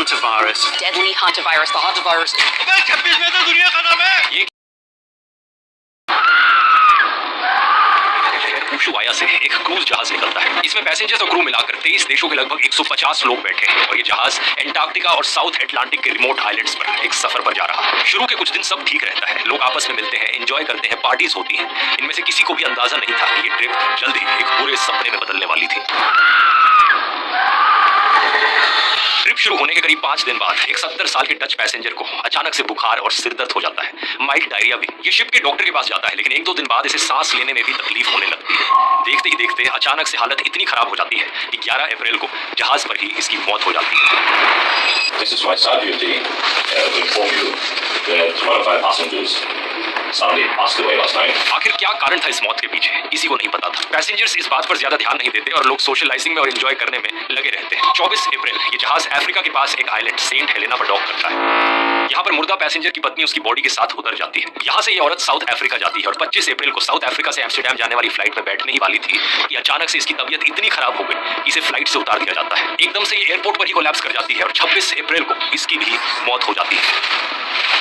Hantavirus. Deadly hantavirus. The hantavirus. 26 में तो दुनिया खत्म है। ये उशुआया से एक क्रूज जहाज निकलता है। इसमें पैसेंजर्स और क्रू मिलाकर 23 देशों के लगभग 150 लोग बैठे हैं और ये जहाज एंटार्क्टिका और साउथ अटलांटिक के रिमोट आइलैंड्स पर एक सफर पर जा रहा है। शुरू के कुछ दिन सब ठीक रहता है, लोग आपस में मिलते हैं, एंजॉय करते हैं, पार्टीज होती हैं। इनमें से किसी को भी अंदाजा नहीं था कि ये ट्रिप जल्द ही एक बुरे सपने में बदलने वाली थी। ट्रिप शुरू होने के करीब 5 दिन बाद एक 70 साल के डच पैसेंजर को अचानक से बुखार और सिरदर्द हो जाता है, माइल्ड डायरिया भी। ये शिप के डॉक्टर के पास जाता है, लेकिन 1-2 दिन बाद इसे सांस लेने में भी तकलीफ होने लगती है। देखते ही देखते अचानक से हालत इतनी खराब हो जाती है कि 11 अप्रैल को जहाज पर ही इसकी मौत हो जाती है। This is my side duty to inform you that one of our passengers suddenly passed away last night. आखिर क्या कारण था इस मौत के पीछे, किसी को नहीं पता था। पैसेंजर्स इस बात पर ज्यादा ध्यान नहीं देते और लोग सोशलाइजिंग में और एंजॉय करने में लगे रहते हैं। 24 अप्रैल ये जहाज अफ्रीका के पास एक आइलैंड सेंट हेलेना पर डॉक करता है। यहाँ पर मुर्दा पैसेंजर की पत्नी उसकी बॉडी के साथ उतर जाती है। यहाँ से ये औरत साउथ अफ्रीका जाती है और 25 अप्रैल को साउथ अफ्रीका से एम्स्टर्डम जाने वाली फ्लाइट में बैठने ही वाली थी कि अचानक से इसकी तबीयत इतनी खराब हो गई कि इसे फ्लाइट से उतार दिया जाता है। एकदम से ये एयरपोर्ट पर ही कोलैप्स कर जाती है और 26 अप्रैल को इसकी भी मौत हो जाती है।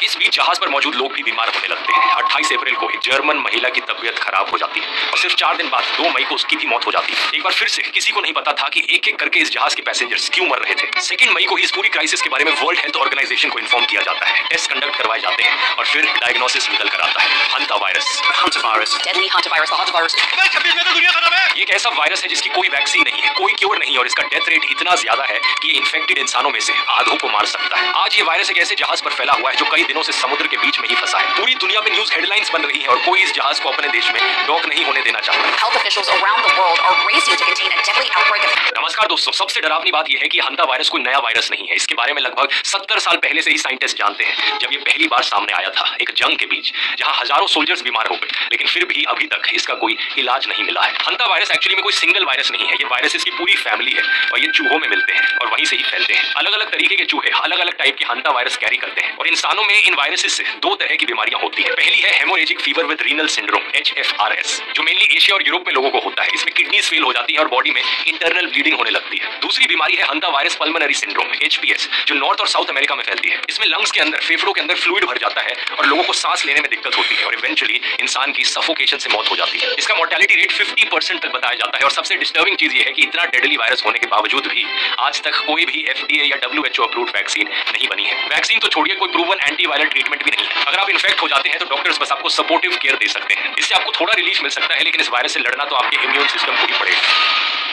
इस बीच जहाज पर मौजूद लोग भी बीमार होने लगते हैं। 28 अप्रैल को एक जर्मन महिला की तबीयत खराब हो जाती है और सिर्फ 4 दिन बाद 2 मई को उसकी भी मौत हो जाती है। एक बार फिर से किसी को नहीं पता था कि एक-एक करके इस जहाज के पैसेंजर्स क्यों मर रहे थे। 2 मई को इस पूरी क्राइसिस के बारे में वर्ल्ड हेल्थ ऑर्गेनाइजेशन को इन्फॉर्म किया जाता है, टेस्ट कंडक्ट करवाए जाते हैं और फिर डायग्नोसिस निकल कर आता है, हंटावायरस। Hantavirus. Deadly hantavirus. The hantavirus. 26 में तो दुनिया खत्म है। ये एक ऐसा वायरस है जिसकी कोई वैक्सीन नहीं है, कोई क्योर नहीं और इसका डेथ रेट इतना ज्यादा है कि ये इन्फेक्टेड इंसानों में से आधों को मार सकता है। आज ये वायरस एक ऐसे जहाज पर फैला हुआ है जो कई दिनों से समुद्र के बीच में ही फंसा है। पूरी दुनिया में न्यूज़ हेडलाइंस बन रही हैं और कोई इस जहाज को अपने देश में डॉक नहीं होने देना चाहता। Health officials around the world are racing to contain a deadly outbreak of. नमस्कार दोस्तों, सबसे डरावनी बात यह है कि हंता वायरस कोई नया वायरस नहीं है। इसके बारे में लगभग 70 साल पहले से ही साइंटिस्ट जानते हैं, जब ये पहली बार सामने आया था एक जंग के बीच जहां हजारों सोल्जर्स बीमार हो गए, लेकिन फिर भी अभी तक इसका कोई इलाज नहीं मिला है। हंता वायरस एक्चुअली में कोई सिंगल वायरस नहीं है, ये वायरसेस की पूरी फैमिली है और ये चूहों में मिलते हैं और वहीं से ही फैलते हैं। अलग अलग तरीके के चूहे अलग अलग टाइप के हंता वायरस कैरी करते हैं और इंसानों में इन वायरसेस से 2 तरह की बीमारियां होती है। पहली है haemorrhagic fever with renal syndrome HFRS, जो मेनली एशिया और यूरोप में लोगों को होता है। इसमें किडनीज फेल हो जाती है और बॉडी में इंटरनल ब्लीडिंग होने लगती है। दूसरी बीमारी है हंता वायरस पल्मोनरी सिंड्रोम HPS, जो नॉर्थ और साउथ अमेरिका में फैलती है। इसमें लंग्स के अंदर, फेफड़ों के अंदर फ्लूइड भर जाता है और लोगों को सांस लेने में दिक्कत होती है और इवेंचुअली इंसान की सफोकेशन से मौत हो जाती है। इसका मोर्टेलिटी रेट 50% तक बताया जाता है और सबसे डिस्टर्बिंग चीज ये है कि इतना डेडली वायरस होने के बावजूद भी आज तक कोई भी FDA या WHO अप्रूव्ड वैक्सीन नहीं बनी है। वैक्सीन तो छोड़िए, कोई प्रूवन एंटीवायरल ट्रीटमेंट भी नहीं है। अगर आप इन्फेक्ट हो जाते हैं तो डॉक्टर्स बस आपको सपोर्टिव केयर दे सकते हैं, इससे आपको थोड़ा रिलीफ मिल सकता है, लेकिन इस वायरस से लड़ना तो आपके इम्यून सिस्टम को ही पड़ेगा।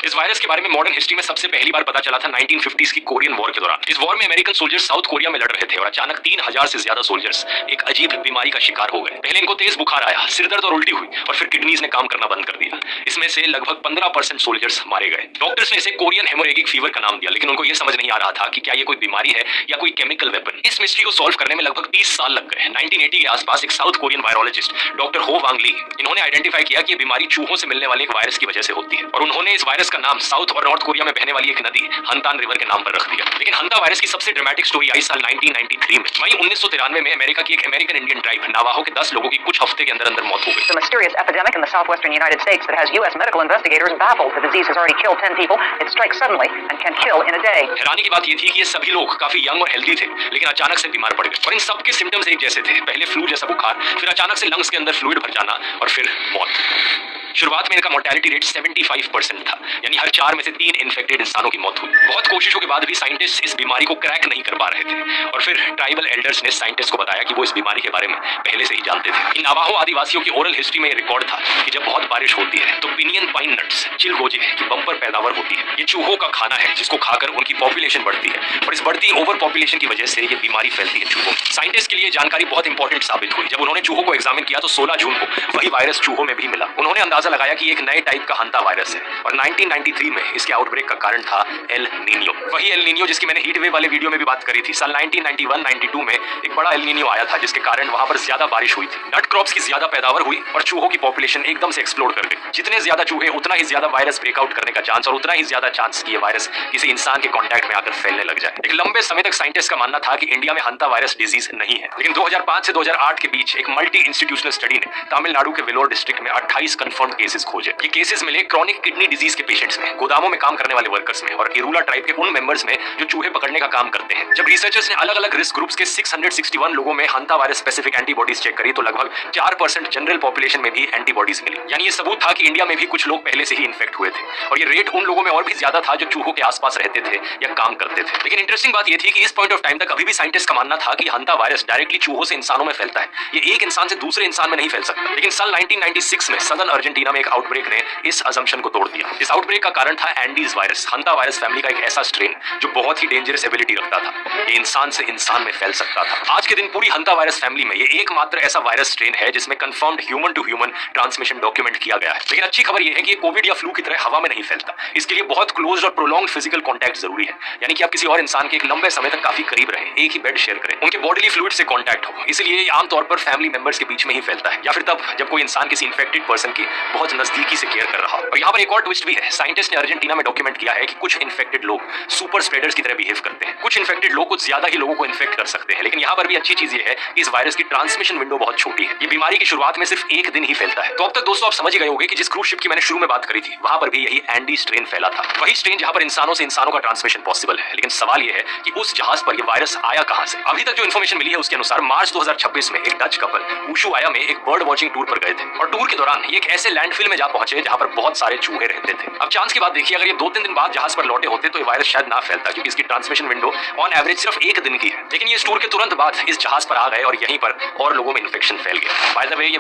इस वायरस के बारे में मॉडर्न हिस्ट्री में सबसे पहली बार पता चला था 1950s की कोरियन वॉर के दौरान। इस वॉर में अमेरिकन सोल्जर्स साउथ कोरिया में लड़ रहे थे और अचानक 3000 से ज्यादा सोल्जर्स एक अजीब बीमारी का शिकार हो गए। पहले इनको तेज बुखार आया, सिरदर्द और उल्टी हुई और फिर किडनीज ने काम करना बंद कर दिया। इसमें से लगभग 15% सोल्जर्स मारे गए। डॉक्टर्स ने इसे कोरियन हेमोरेजिक फीवर का नाम दिया, लेकिन उनको यह समझ नहीं आ रहा था कि क्या ये कोई बीमारी है या कोई केमिकल वेपन। इस मिस्ट्री को सॉल्व करने में लगभग 30 साल लग गए। 1980 के आसपास एक साउथ कोरियन वायरोलॉजिस्ट डॉक्टर हो वांग ली, इन्होंने आइडेंटिफाई किया कि ये बीमारी चूहों से मिलने वाले एक वायरस की वजह से होती है और उन्होंने इस वायरस का नाम साउथ और नॉर्थ कोरिया में बहने वाली एक नदी हंतान रिवर के नाम पर रख दिया। लेकिन हंता वायरस की सबसे ड्रामेटिक स्टोरी आई साल 1993 में। मई 1993 में अमेरिका की एक अमेरिकन इंडियन ट्राइब नावाहो के 10 लोगों की कुछ हफ्ते के अंदर अंदर मौत हो गई। The mysterious epidemic in the southwestern United States that has U.S. medical investigators baffled. The disease has already killed 10 people. It strikes suddenly and can kill in a day. हैरानी की बात ये थी कि ये सभी लोग काफी यंग और हेल्दी थे, लेकिन अचानक से बीमार पड़ गए और इन सबके सिम्टम्स एक जैसे थे। पहले फ्लू जैसा बुखार, फिर अचानक से लंग्स के अंदर फ्लूइड भर जाना और फिर मौत। शुरुआत में इनका मोर्टेलिटी रेट 75% था, यानी हर 4 में से 3 इन्फेक्टेड इंसानों की मौत हुई। बहुत कोशिशों के बाद भी साइंटिस्ट इस बीमारी को क्रैक नहीं कर पा रहे थे और फिर ट्राइबल एल्डर्स ने साइंटिस्ट को बताया कि वो इस बीमारी के बारे में पहले से ही जानते थे। इन नावाहो आदिवासियों की ओरल हिस्ट्री में रिकॉर्ड था कि जब बहुत बारिश होती है तो पिनियन पाइन नट्स, चिलगोजे की बम्पर पैदावार होती है। ये चूहों का खाना है जिसको खाकर उनकी पॉपुलेशन बढ़ती है और इस बढ़ती ओवर पॉपुलेशन की वजह से ये बीमारी फैलती है चूहों में। साइंटिस्ट के लिए जानकारी बहुत इंपॉर्टेंट साबित हुई। जब उन्होंने चूहों को एग्जामिन किया तो 16 जून को वही वायरस चूहों में भी मिला। उन्होंने अंदाजा लगाया कि एक नए टाइप का हंता वायरस है और 1993 में इसके आउटब्रेक का कारण था एल नीनियो। वही एल नीनियो जिसकी मैंने हीट वेव वाले वीडियो में भी बात करी थी। साल 1991-92 में एक बड़ा एल नीनियो आया था जिसके कारण वहां पर ज्यादा बारिश हुई थी, नट क्रॉप्स की ज्यादा पैदावार हुई और चूहों की पॉपुलेशन एकदम से एक्सप्लोड कर गई। जितने ज्यादा चूहे उतना ही ज्यादा वायरस ब्रेकआउट करने का चांस और उतना ही ज्यादा चांस कि ये वायरस किसी इंसान के कांटेक्ट में आकर फैलने लग जाए। एक लंबे समय तक साइंटिस्ट का मानना था कि इंडिया में हंता वायरस डिजीज नहीं है, लेकिन 2005 से 2008 के बीच एक मल्टी इंस्टीट्यूशनल स्टडी ने तमिलनाडु के वेलोर डिस्ट्रिक्ट में 28 कंफर्म्ड कंफर्म्ड केसेस खोजे। ये केसेस मिले क्रॉनिक किडनी डिजीज के पेशेंट्स में, गोदामों में काम करने वाले वर्कर्स में और केरूला ट्राइब के उन मेंबर्स में जो चूहे पकड़ने का काम करते हैं। जब रिसर्चर्स ने अलग अलग रिस्क ग्रुप्स के 661 लोगों में हंता वायरस स्पेसिफिक एंटीबॉडीज चेक करी तो लगभग 4% जनरल पॉपुलेशन में भी एंटीबॉडीज मिली। यानी ये सबूत था कि इंडिया में भी कुछ लोग पहले से ही इन्फेक्ट हुए थे और ये रेट उन लोगों में और भी ज्यादा था जो चूहों के आसपास रहते थे या काम करते थे। लेकिन इंटरेस्टिंग बात ये थी कि इस पॉइंट ऑफ टाइम तक अभी भी साइंटिस्ट का मानना था कि हंता वायरस डायरेक्टली चूहों से इंसानों में फैलता है, ये एक इंसान से दूसरे इंसान में नहीं फैल सकता। लेकिन साल 1996 में सदर्न अर्जेंटीना में एक आउटब्रेक ने इस अजम्पशन को तोड़ दिया। इस आउटब्रेक का कारण था एंडीज वायरस, हंता वायरस फैमिली का एक ऐसा स्ट्रेन जो बहुत ही डेंजरस एबिलिटी रखता था, ये इंसान से इंसान में फैल सकता था। आज के दिन पूरी हंता वायरस फैमिली में ये एकमात्र ऐसा वायरस स्ट्रेन है जिसमें confirmed human to human transmission document किया गया है। लेकिन अच्छी खबर ये है कि ये कोविड या फ्लू की तरह हवा में नहीं फैलता, इसके लिए बहुत क्लोज और प्रोलॉन्ग फिजिकल कॉन्टैक्ट जरूरी है, यानी कि आप किसी और इंसान के एक लंबे समय तक काफी करीब रहें, एक ही बेड शेयर करें, उनके बॉडीली फ्लूइड से कॉन्टैक्ट हो। इसलिए ये आमतौर पर फैमिली मेंबर्स के बीच में ही फैलता है या फिर तब जब कोई इंसान किसी इन्फेक्टेड पर्सन की बहुत नजदीकी से केयर कर रहा हो। और यहाँ पर एक और ट्विस्ट भी है, साइंटिस्ट ने अर्जेंटीना में डॉक्यूमेंट किया है कि कुछ इन्फेक्टेड लोग सुपर स्प्रेडर्स की तरह बिहेव करते हैं। कुछ इन्फेक्टेड लोग कुछ ज्यादा ही लोगों को इन्फेक्ट कर सकते हैं, लेकिन यहाँ पर भी अच्छी चीज ये है कि इस वायरस की ट्रांसमिशन विंडो बहुत छोटी है, ये बीमारी की शुरुआत में सिर्फ एक दिन ही फैलता है। तो अब तक दोस्तों आप समझ ही गए होंगे कि जिस क्रूज शिप की मैंने शुरू में बात करी थी वहां पर भी यही एंडी स्ट्रेन फैला था, वही स्ट्रेन जहां पर इंसानों से इंसानों का ट्रांसमिशन पॉसिबल है। लेकिन सवाल ये है कि उस जहाज पर ये वायरस आया कहां से। अभी तक जो इन्फॉर्मेशन मिली है उसके अनुसार मार्च 2026 में एक डच कपल उशुआया में एक बर्ड वॉचिंग टूर पर गए थे और टूर के दौरान ये एक ऐसे लैंडफिल में जा पहुंचे जहां पर बहुत सारे चूहे रहते थे। अब चांस की बात देखिए, अगर ये 2-3 दिन बाद जहाज पर लौटे होते तो ये वायरस शायद ना फैलता, क्योंकि इसकी ट्रांसमिशन विंडो ऑन एवरेज सिर्फ एक दिन की है। लेकिन ये इस टूर के तुरंत बाद इस जहाज पर आ गए और यहीं पर और लोगों में इन्फेक्शन फैल गया। बाय द वे ये